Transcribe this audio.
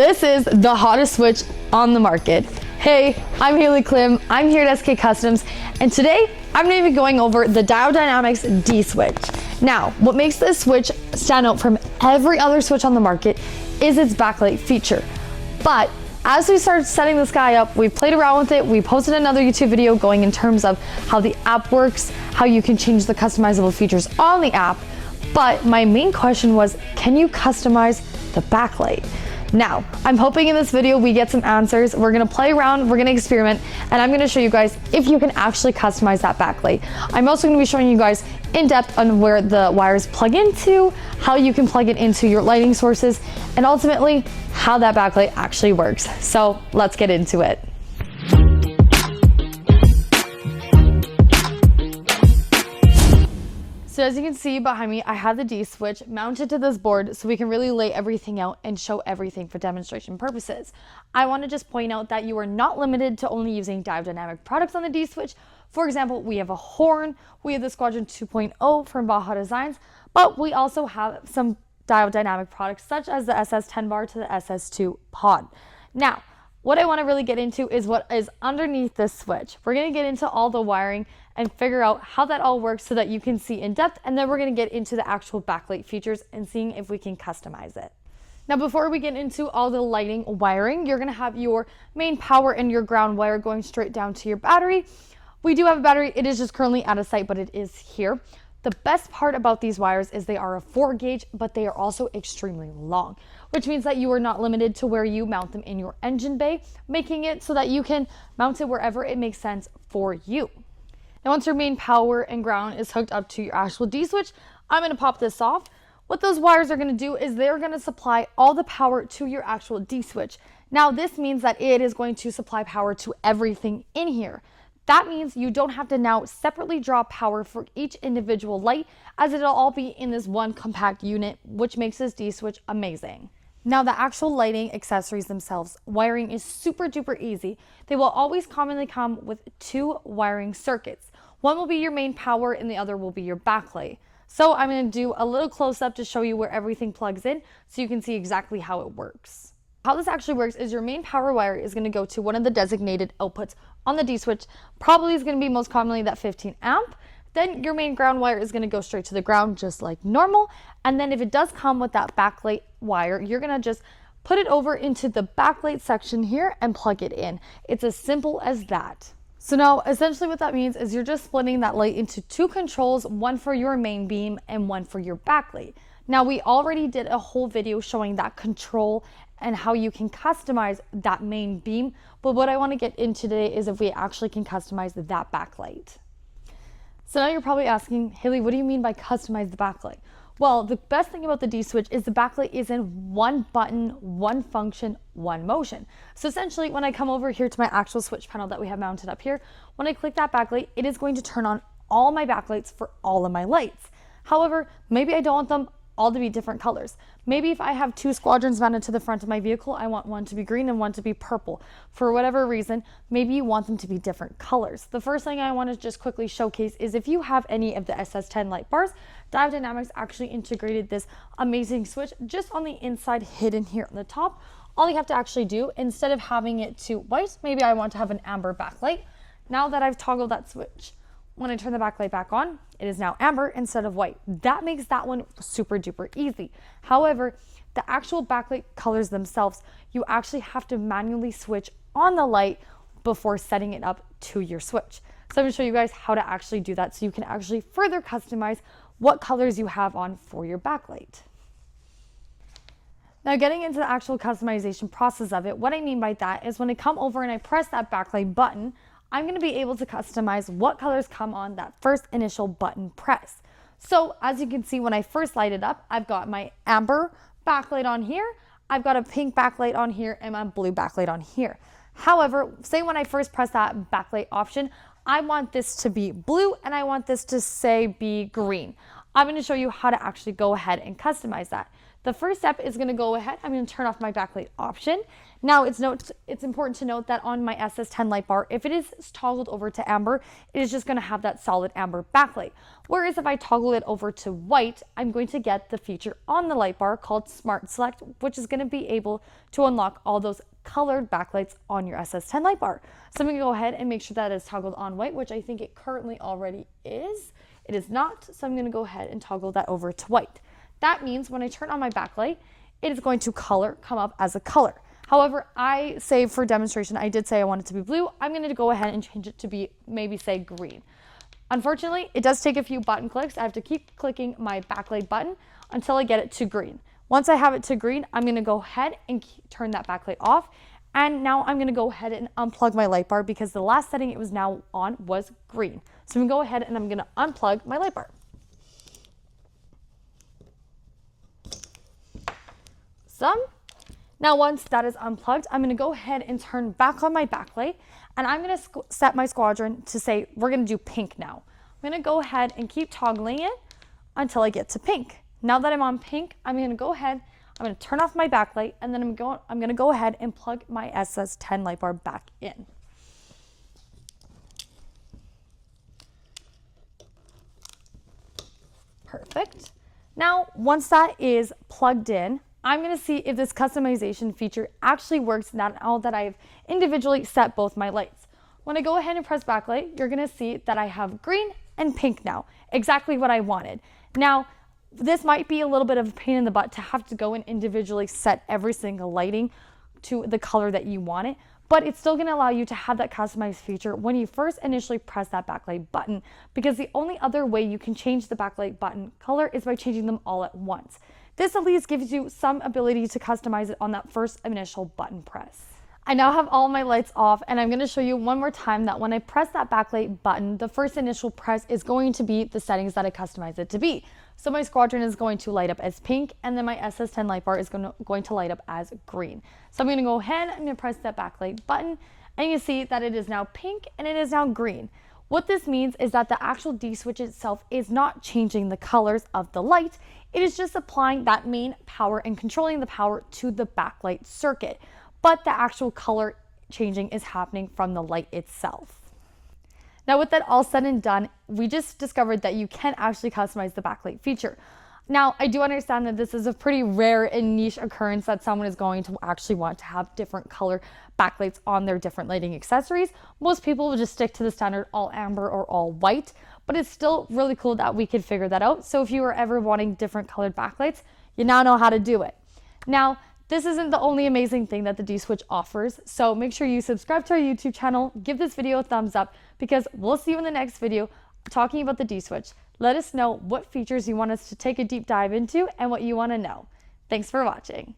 This is the hottest switch on the market. Hey, I'm Haley Klim, I'm here at SK Customs, and today I'm going to be going over the Diode Dynamics D-Switch. Now, what makes this switch stand out from every other switch on the market is its backlight feature. But as we started setting this guy up, we played around with it, we posted another YouTube video going in terms of how the app works, how you can change the customizable features on the app. But my main question was, can you customize the backlight? Now, I'm hoping in this video we get some answers. We're gonna play around, we're gonna experiment, and I'm gonna show you guys if you can actually customize that backlight. I'm also gonna be showing you guys in depth on where the wires plug into, how you can plug it into your lighting sources, and ultimately how that backlight actually works. So let's get into it. So as you can see behind me, I have the D-Switch mounted to this board so we can really lay everything out and show everything for demonstration purposes. I want to just point out that you are not limited to only using Diode Dynamic products on the D-Switch. For example, we have a horn, we have the Squadron 2.0 from Baja Designs, but we also have some Diode Dynamic products such as the SS10 bar to the SS2 pod. Now, what I want to really get into is what is underneath this switch. We're going to get into all the wiring and figure out how that all works so that you can see in depth, and then we're going to get into the actual backlight features and seeing if we can customize it. Now, before we get into all the lighting wiring, you're going to have your main power and your ground wire going straight down to your battery. We do have a battery. It is just currently out of sight, but it is here. The best part about these wires is they are a 4 gauge, but they are also extremely long, which means that you are not limited to where you mount them in your engine bay, making it so that you can mount it wherever it makes sense for you. Now, once your main power and ground is hooked up to your actual D-Switch, I'm going to pop this off. What those wires are going to do is they're going to supply all the power to your actual D-Switch. Now, this means that it is going to supply power to everything in here. That means you don't have to now separately draw power for each individual light, as it'll all be in this one compact unit, which makes this D-Switch amazing. Now, the actual lighting accessories themselves, wiring is super duper easy. They will always commonly come with 2 wiring circuits. One will be your main power and the other will be your backlight. So I'm going to do a little close up to show you where everything plugs in so you can see exactly how it works. How this actually works is your main power wire is going to go to one of the designated outputs on the D-Switch. Probably is going to be most commonly that 15 amp. Then your main ground wire is going to go straight to the ground just like normal. And then if it does come with that backlight wire, you're going to just put it over into the backlight section here and plug it in. It's as simple as that. So now essentially what that means is you're just splitting that light into 2 controls, one for your main beam and one for your backlight. Now, we already did a whole video showing that control and how you can customize that main beam, but what I want to get into today is if we actually can customize that backlight. So now you're probably asking, Haley, what do you mean by customize the backlight? Well, the best thing about the D-Switch is the backlight is in one button, one function, one motion. So essentially, when I come over here to my actual switch panel that we have mounted up here, when I click that backlight, it is going to turn on all my backlights for all of my lights. However, maybe I don't want them all to be different colors. Maybe if I have 2 squadrons mounted to the front of my vehicle, I want one to be green and one to be purple. For whatever reason, maybe you want them to be different colors. The first thing I want to just quickly showcase is if you have any of the SS10 light bars, Diode Dynamics actually integrated this amazing switch just on the inside, hidden here on the top. All you have to actually do, instead of having it to white, maybe I want to have an amber backlight. Now that I've toggled that switch, when I turn the backlight back on, it is now amber instead of white. That makes that one super duper easy. However, the actual backlight colors themselves, you actually have to manually switch on the light before setting it up to your switch. So I'm going to show you guys how to actually do that so you can actually further customize what colors you have on for your backlight. Now, getting into the actual customization process of it, what I mean by that is when I come over and I press that backlight button, I'm going to be able to customize what colors come on that first initial button press. So as you can see, when I first light it up, I've got my amber backlight on here, I've got a pink backlight on here, and my blue backlight on here. However, say when I first press that backlight option, I want this to be blue and I want this to say be green. I'm going to show you how to actually go ahead and customize that. The first step is going to go ahead, I'm going to turn off my backlight option. Now it's important to note that on my SS10 light bar, if it is toggled over to amber, it is just going to have that solid amber backlight. Whereas if I toggle it over to white, I'm going to get the feature on the light bar called Smart Select, which is going to be able to unlock all those colored backlights on your SS10 light bar. So I'm going to go ahead and make sure that it's toggled on white, which I think it currently already is. It is not, so I'm going to go ahead and toggle that over to white. That means when I turn on my backlight, it is going to come up as a color. However, I say for demonstration, I did say I want it to be blue. I'm going to go ahead and change it to be maybe say green. Unfortunately, it does take a few button clicks. I have to keep clicking my backlight button until I get it to green. Once I have it to green, I'm going to go ahead and turn that backlight off. And now I'm going to go ahead and unplug my light bar because the last setting it was now on was green. So I'm going to go ahead and I'm going to unplug my light bar. Now once that is unplugged, I'm going to go ahead and turn back on my backlight, and I'm going to set my squadron to say we're going to do pink now. I'm going to go ahead and keep toggling it until I get to pink. Now that I'm on pink, I'm going to go ahead, I'm going to turn off my backlight, and then I'm going to go ahead and plug my SS10 light bar back in. Perfect. Now, once that is plugged in, I'm going to see if this customization feature actually works now that I've individually set both my lights. When I go ahead and press backlight, you're going to see that I have green and pink now, exactly what I wanted. Now, this might be a little bit of a pain in the butt to have to go and individually set every single lighting to the color that you want it, but it's still going to allow you to have that customized feature when you first initially press that backlight button, because the only other way you can change the backlight button color is by changing them all at once. This at least gives you some ability to customize it on that first initial button press. I now have all my lights off, and I'm going to show you one more time that when I press that backlight button, the first initial press is going to be the settings that I customize it to be. So my squadron is going to light up as pink, and then my SS10 light bar is going to light up as green. So I'm going to go ahead, I'm going to press that backlight button, and you see that it is now pink and it is now green. What this means is that the actual D-switch itself is not changing the colors of the light. It is just applying that main power and controlling the power to the backlight circuit. But the actual color changing is happening from the light itself. Now with that all said and done, we just discovered that you can actually customize the backlight feature. Now, I do understand that this is a pretty rare and niche occurrence that someone is going to actually want to have different color backlights on their different lighting accessories. Most people will just stick to the standard all amber or all white, but it's still really cool that we could figure that out. So if you are ever wanting different colored backlights, you now know how to do it. Now, this isn't the only amazing thing that the D-Switch offers, so make sure you subscribe to our YouTube channel, give this video a thumbs up, because we'll see you in the next video talking about the D-Switch. Let us know what features you want us to take a deep dive into and what you want to know. Thanks for watching.